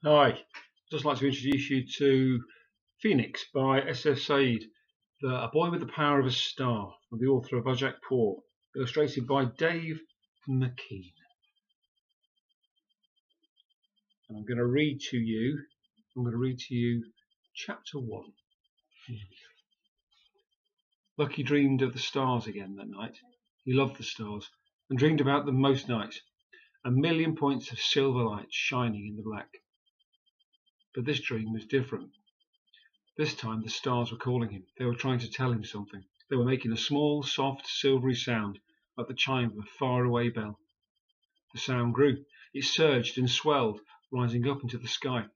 Hi, just like to introduce you to Phoenix by S.F. Said, A Boy with the Power of a Star, from the author of Ajak Poor, illustrated by Dave McKean. And I'm going to read to you chapter 1. Lucky dreamed of the stars again that night. He loved the stars and dreamed about them most nights, a million points of silver light shining in the black. But this dream was different. This time the stars were calling him. They were trying to tell him something. They were making a small, soft, silvery sound, like the chime of a far-away bell. The sound grew. It surged and swelled, rising up into the sky.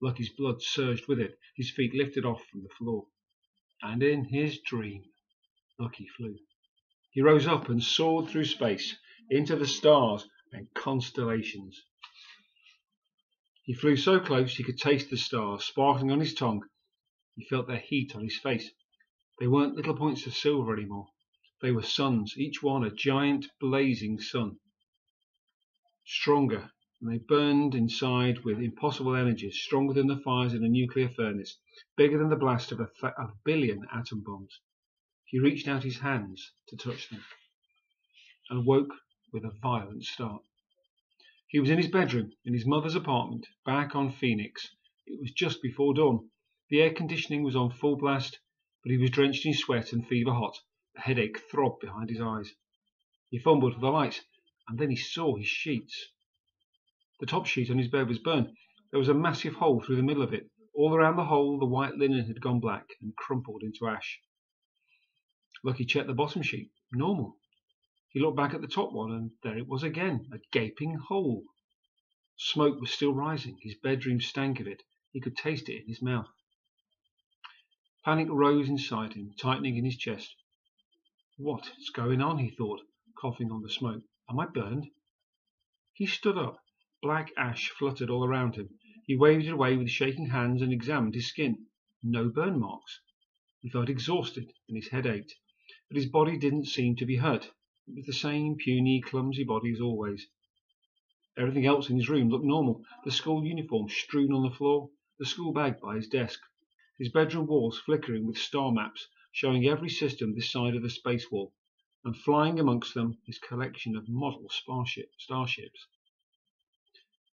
Lucky's blood surged with it. His feet lifted off from the floor. And in his dream, Lucky flew. He rose up and soared through space, into the stars and constellations. He flew so close he could taste the stars sparkling on his tongue. He felt their heat on his face. They weren't little points of silver anymore. They were suns, each one a giant blazing sun. Stronger, and they burned inside with impossible energies, stronger than the fires in a nuclear furnace, bigger than the blast of a billion atom bombs. He reached out his hands to touch them, and woke with a violent start. He was in his bedroom, in his mother's apartment, back on Phoenix. It was just before dawn. The air conditioning was on full blast, but he was drenched in sweat and fever hot. A headache throbbed behind his eyes. He fumbled for the lights, and then he saw his sheets. The top sheet on his bed was burned. There was a massive hole through the middle of it. All around the hole the white linen had gone black and crumpled into ash. Lucky checked the bottom sheet. Normal. He looked back at the top one, and there it was again, a gaping hole. Smoke was still rising. His bedroom stank of it. He could taste it in his mouth. Panic rose inside him, tightening in his chest. What's going on? He thought, coughing on the smoke. Am I burned? He stood up. Black ash fluttered all around him. He waved it away with shaking hands and examined his skin. No burn marks. He felt exhausted and his head ached, but his body didn't seem to be hurt. It was the same puny, clumsy body as always. Everything else in his room looked normal. The school uniform strewn on the floor, the school bag by his desk, his bedroom walls flickering with star maps showing every system this side of the space wall, and flying amongst them his collection of model starships.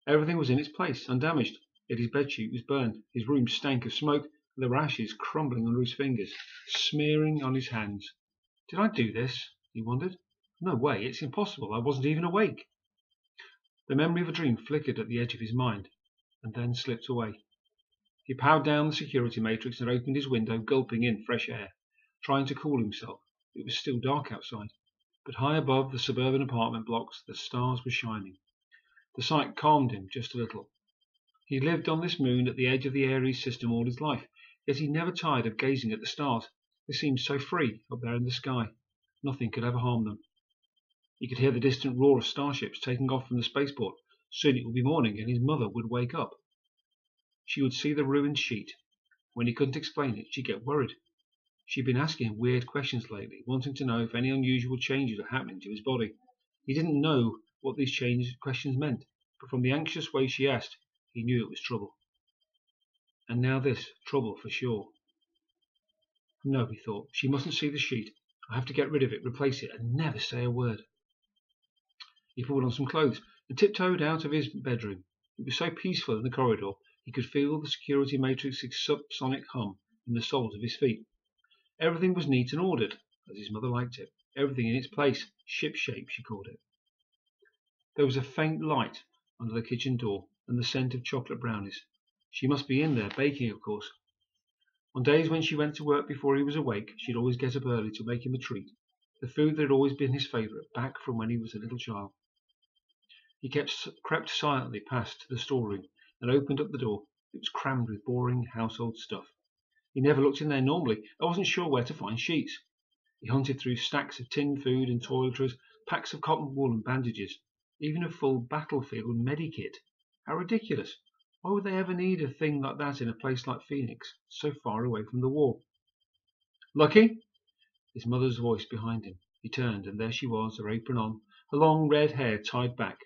Everything was in its place, undamaged, yet his bedsheet was burned. His room stank of smoke, and there were ashes crumbling under his fingers, smearing on his hands. Did I do this? He wondered. No way, it's impossible. I wasn't even awake. The memory of a dream flickered at the edge of his mind, and then slipped away. He powered down the security matrix and opened his window, gulping in fresh air, trying to cool himself. It was still dark outside, but high above the suburban apartment blocks the stars were shining. The sight calmed him just a little. He lived on this moon at the edge of the Aries system all his life, yet he never tired of gazing at the stars. They seemed so free up there in the sky. Nothing could ever harm them. He could hear the distant roar of starships taking off from the spaceport. Soon it would be morning, and his mother would wake up. She would see the ruined sheet. When he couldn't explain it, she'd get worried. She'd been asking him weird questions lately, wanting to know if any unusual changes were happening to his body. He didn't know what these questions meant, but from the anxious way she asked, he knew it was trouble. And now this, trouble for sure. No, he thought, she mustn't see the sheet. I have to get rid of it, replace it, and never say a word. He pulled on some clothes and tiptoed out of his bedroom. It was so peaceful in the corridor, he could feel the security matrix's subsonic hum in the soles of his feet. Everything was neat and ordered, as his mother liked it. Everything in its place, ship-shape, she called it. There was a faint light under the kitchen door, and the scent of chocolate brownies. She must be in there, baking, of course. On days when she went to work before he was awake, she'd always get up early to make him a treat, the food that had always been his favourite, back from when he was a little child. He crept silently past the storeroom and opened up the door. It was crammed with boring household stuff. He never looked in there normally. I wasn't sure where to find sheets. He hunted through stacks of tinned food and toiletries, packs of cotton wool and bandages, even a full battlefield medikit. How ridiculous! Why would they ever need a thing like that in a place like Phoenix, so far away from the war? Lucky? His mother's voice behind him. He turned, and there she was, her apron on, her long red hair tied back.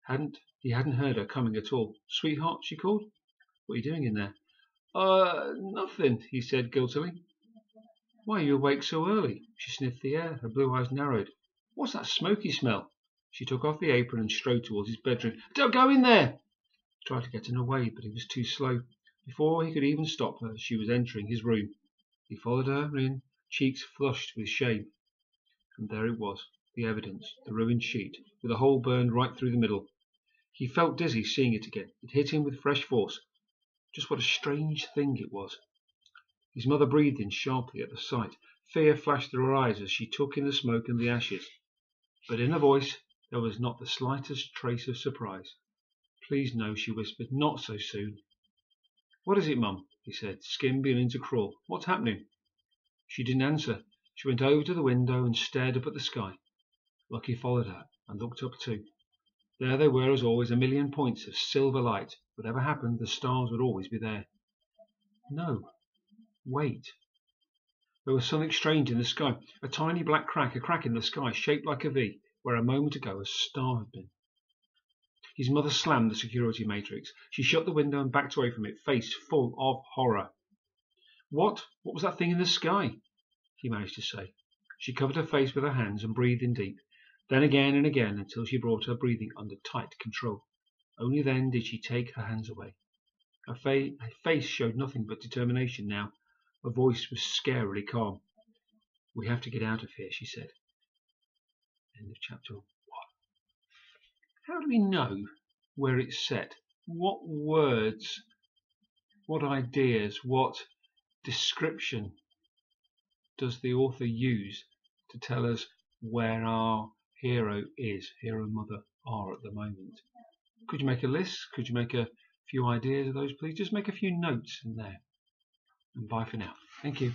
Hadn't He hadn't heard her coming at all. "Sweetheart," she called. "What are you doing in there?" Nothing," he said guiltily. "Why are you awake so early?" She sniffed the air. Her blue eyes narrowed. "What's that smoky smell?" She took off the apron and strode towards his bedroom. "Don't go in there!" He tried to get in her way, but he was too slow. Before he could even stop her, she was entering his room. He followed her in, cheeks flushed with shame. And there it was, the evidence, the ruined sheet, with a hole burned right through the middle. He felt dizzy seeing it again. It hit him with fresh force. Just what a strange thing it was. His mother breathed in sharply at the sight. Fear flashed through her eyes as she took in the smoke and the ashes. But in her voice there was not the slightest trace of surprise. "Please no," she whispered. "Not so soon." "What is it, Mum?" he said, skin beginning to crawl. "What's happening?" She didn't answer. She went over to the window and stared up at the sky. Lucky followed her and looked up too. There they were as always, a million points of silver light. Whatever happened, the stars would always be there. No. Wait. There was something strange in the sky. A tiny black crack, a crack in the sky shaped like a V, where a moment ago a star had been. His mother slammed the security matrix. She shut the window and backed away from it, face full of horror. What was that thing in the sky?" he managed to say. She covered her face with her hands and breathed in deep, then again and again until she brought her breathing under tight control. Only then did she take her hands away. Her face showed nothing but determination now. Her voice was scarily calm. "We have to get out of here," she said. End of chapter 1. How do we know where it's set? What words, what ideas, what description does the author use to tell us where our hero and mother are at the moment? Could you make a list? Could you make a few ideas of those, please? Just make a few notes in there. And bye for now. Thank you.